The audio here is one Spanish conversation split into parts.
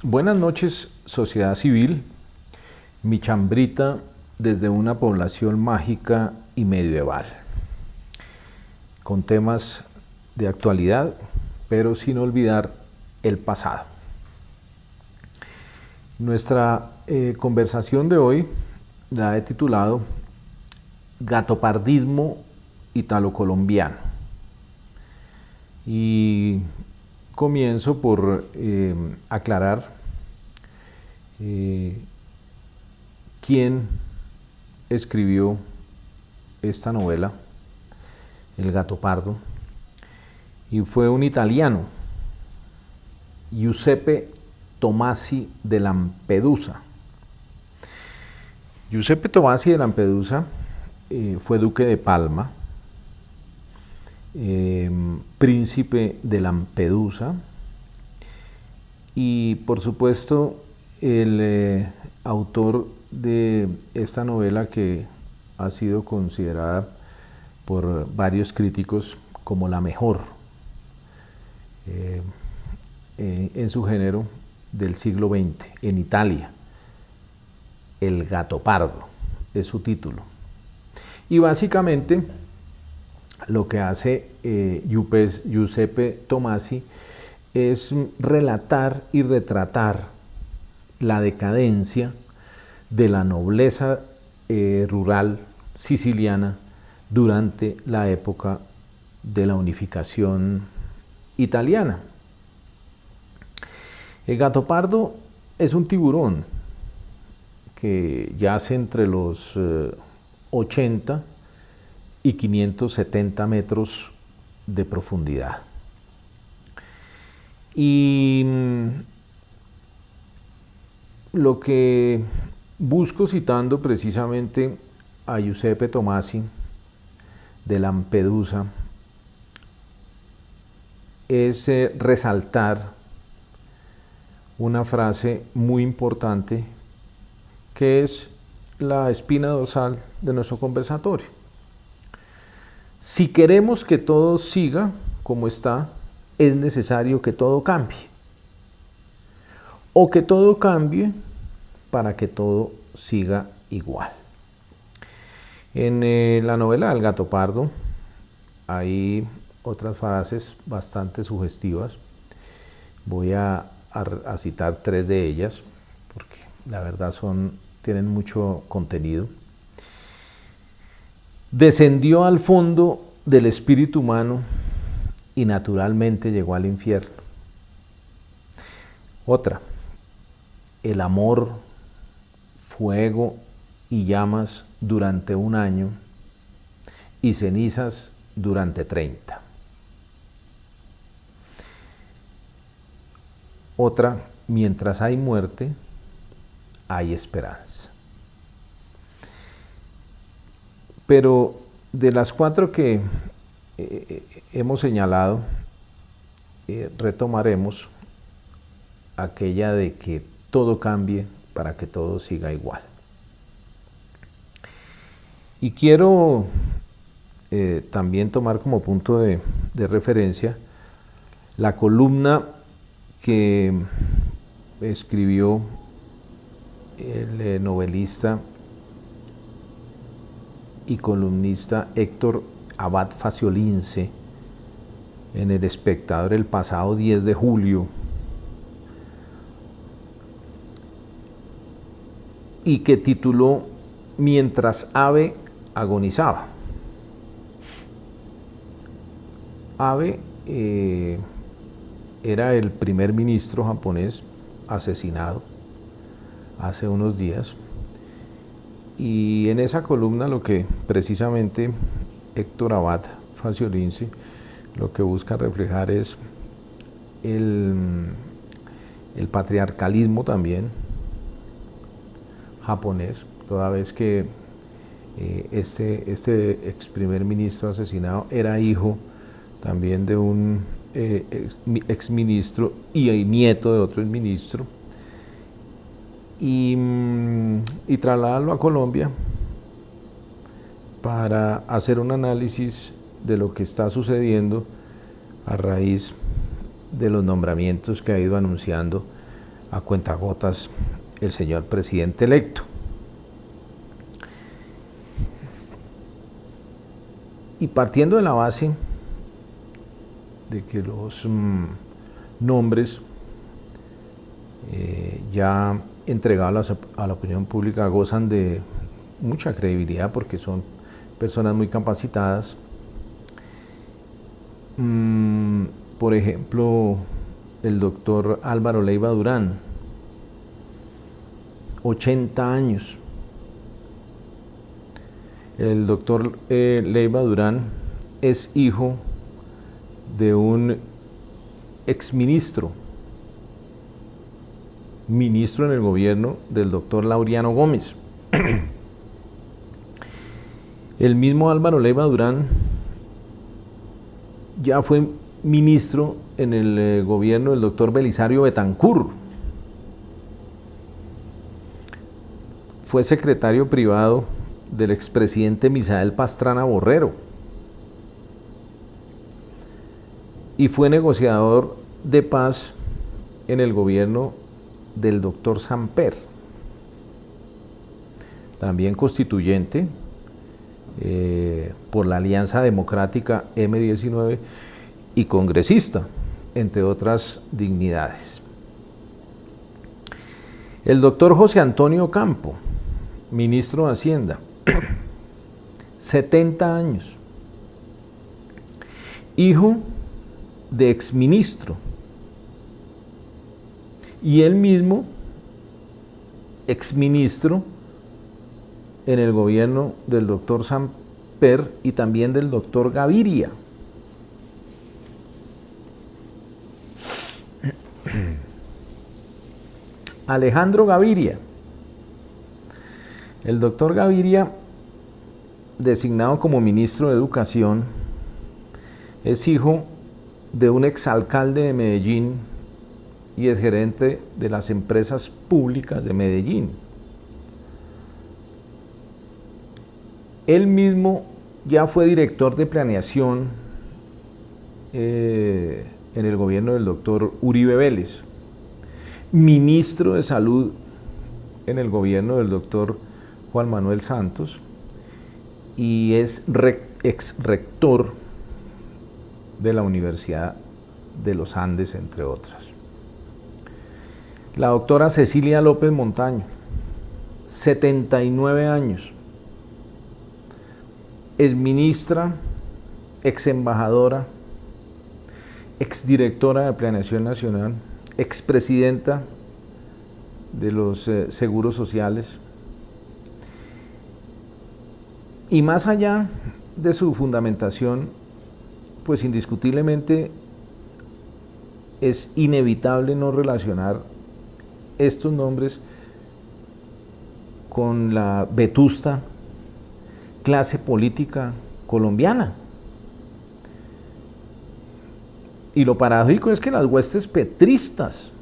Buenas noches, sociedad civil. Mi chambrita desde una población mágica y medieval, con temas de actualidad, pero sin olvidar el pasado. Nuestra conversación de hoy la he titulado Gatopardismo italo-colombiano. Y comienzo por aclarar quién escribió esta novela, El gato pardo, y fue un italiano, Giuseppe Tomasi de Lampedusa. Giuseppe Tomasi de Lampedusa fue duque de Palma, príncipe de Lampedusa y por supuesto el autor de esta novela, que ha sido considerada por varios críticos como la mejor en su género del siglo XX en Italia. El gato pardo es su título. Y básicamente lo que hace Giuseppe Tomasi es relatar y retratar la decadencia de la nobleza rural siciliana durante la época de la unificación italiana. El gato pardo es un tiburón que yace entre los 80 y 570 metros de profundidad. Y lo que busco, citando precisamente a Giuseppe Tomasi de Lampedusa, es resaltar una frase muy importante que es la espina dorsal de nuestro conversatorio. Si queremos que todo siga como está, es necesario que todo cambie. O que todo cambie para que todo siga igual. En la novela del gato pardo hay otras frases bastante sugestivas. Voy a citar tres de ellas, porque la verdad tienen mucho contenido. Descendió al fondo del espíritu humano y naturalmente llegó al infierno. Otra, el amor, fuego y llamas durante 1 año y cenizas durante 30. Otra, mientras hay muerte, hay esperanza. Pero de las 4 que hemos señalado, retomaremos aquella de que todo cambie para que todo siga igual. Y quiero también tomar como punto de referencia la columna que escribió el novelista y columnista Héctor Abad Faciolince en El Espectador el pasado 10 de julio, y que tituló Mientras Abe agonizaba. Abe era el primer ministro japonés asesinado hace unos días, y en esa columna lo que precisamente Héctor Abad Faciolince lo que busca reflejar es el patriarcalismo también japonés, toda vez que este ex primer ministro asesinado era hijo también de un ex ministro y nieto de otro ministro, y trasladarlo a Colombia para hacer un análisis de lo que está sucediendo a raíz de los nombramientos que ha ido anunciando a cuentagotas el señor presidente electo. Y partiendo de la base de que los nombres ya entregados a la opinión pública gozan de mucha credibilidad porque son personas muy capacitadas. Por ejemplo, el doctor Álvaro Leiva Durán, 80 años. El doctor Leiva Durán es hijo de un exministro, ministro en el gobierno del doctor Laureano Gómez. El mismo Álvaro Leiva Durán ya fue ministro en el gobierno del doctor Belisario Betancur. Fue secretario privado del expresidente Misael Pastrana Borrero y fue negociador de paz en el gobierno del doctor Samper, también constituyente por la Alianza Democrática M19 y congresista, entre otras dignidades. El doctor José Antonio Campo, ministro de Hacienda, 70 años, hijo de exministro, y él mismo exministro en el gobierno del doctor Samper y también del doctor Gaviria. Alejandro Gaviria. El doctor Gaviria, designado como ministro de Educación, es hijo de un exalcalde de Medellín y es gerente de las empresas públicas de Medellín. Él mismo ya fue director de planeación en el gobierno del doctor Uribe Vélez, ministro de Salud en el gobierno del doctor Juan Manuel Santos y es ex rector de la Universidad de los Andes, entre otras. La doctora Cecilia López Montaño, 79 años, es ministra, ex embajadora, ex directora de Planeación Nacional, expresidenta de los seguros sociales. Y más allá de su fundamentación, pues indiscutiblemente es inevitable no relacionar estos nombres con la vetusta clase política colombiana. Y lo paradójico es que las huestes petristas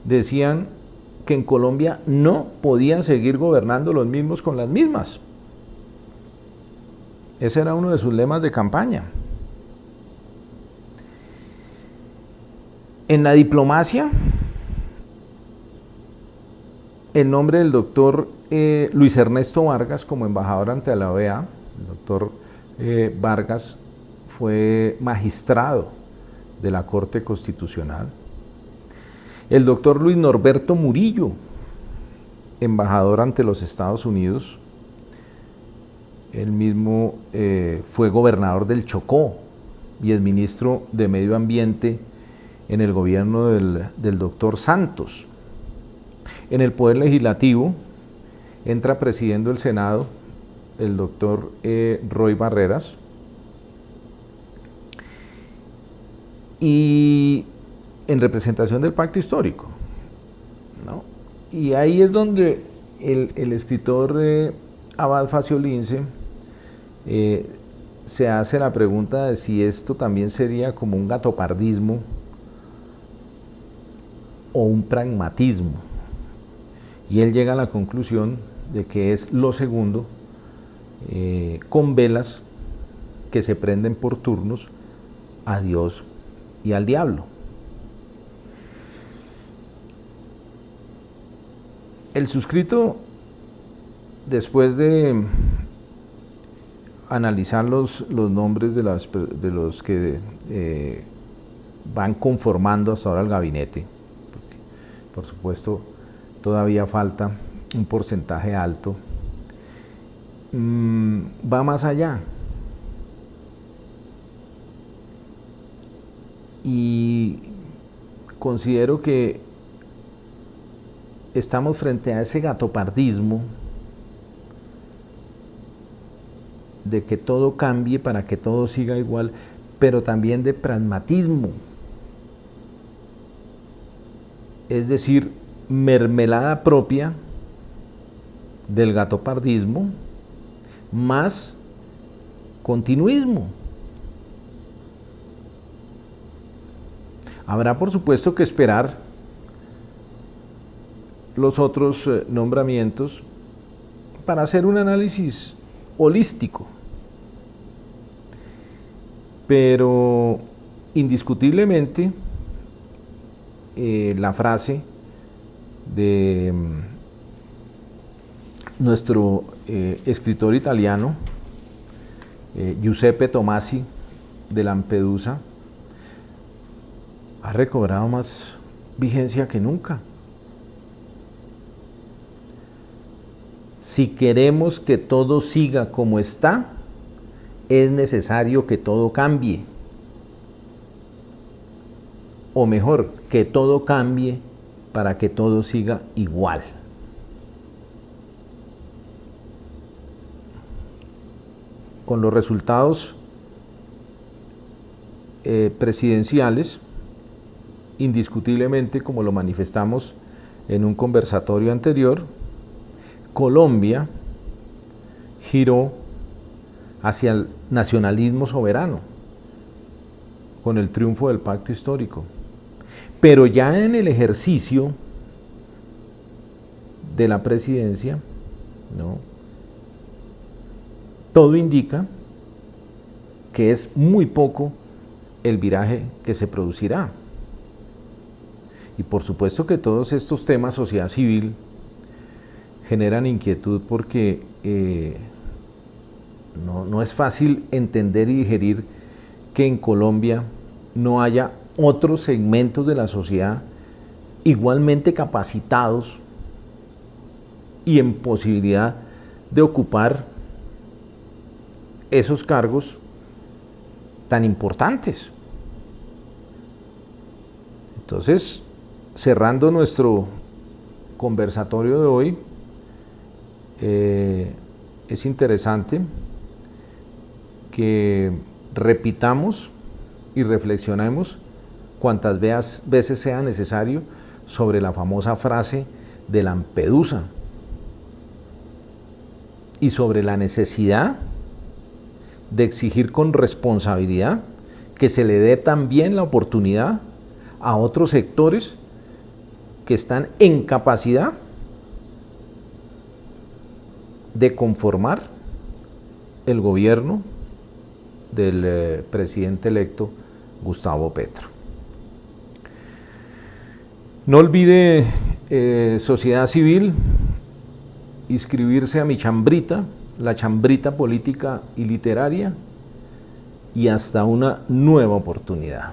decían que en Colombia no podían seguir gobernando los mismos con las mismas. Ese era uno de sus lemas de campaña. En la diplomacia, el nombre del doctor Luis Ernesto Vargas como embajador ante la OEA, el doctor Vargas fue magistrado de la Corte Constitucional. El doctor Luis Norberto Murillo, embajador ante los Estados Unidos, él mismo fue gobernador del Chocó y es ministro de Medio Ambiente en el gobierno del doctor Santos. En el Poder Legislativo entra presidiendo el Senado el doctor Roy Barreras y en representación del Pacto Histórico, ¿no? Y ahí es donde el escritor Abad Faciolince se hace la pregunta de si esto también sería como un gatopardismo o un pragmatismo. Y él llega a la conclusión de que es lo segundo, con velas que se prenden por turnos a Dios y al diablo. El suscrito, después de analizar los nombres de los que van conformando hasta ahora el gabinete, porque, por supuesto, todavía falta un porcentaje alto, va más allá. Y considero que estamos frente a ese gatopardismo de que todo cambie para que todo siga igual, pero también de pragmatismo. Es decir, mermelada propia del gatopardismo más continuismo. Habrá, por supuesto, que esperar los otros nombramientos para hacer un análisis holístico, pero indiscutiblemente la frase de nuestro escritor italiano Giuseppe Tomasi de Lampedusa ha recobrado más vigencia que nunca. Si queremos que todo siga como está, es necesario que todo cambie. O mejor, que todo cambie para que todo siga igual. Con los resultados presidenciales, indiscutiblemente, como lo manifestamos en un conversatorio anterior, Colombia giró hacia el nacionalismo soberano con el triunfo del pacto histórico. Pero ya en el ejercicio de la presidencia, ¿no?, todo indica que es muy poco el viraje que se producirá. Y por supuesto que todos estos temas, sociedad civil, generan inquietud porque no es fácil entender y digerir que en Colombia no haya otros segmentos de la sociedad igualmente capacitados y en posibilidad de ocupar esos cargos tan importantes. Entonces, cerrando nuestro conversatorio de hoy, es interesante que repitamos y reflexionemos cuantas veces sea necesario sobre la famosa frase de Lampedusa y sobre la necesidad de exigir con responsabilidad que se le dé también la oportunidad a otros sectores que están en capacidad de conformar el gobierno del presidente electo Gustavo Petro. No olvide, sociedad civil, inscribirse a mi chambrita, la chambrita política y literaria, y hasta una nueva oportunidad.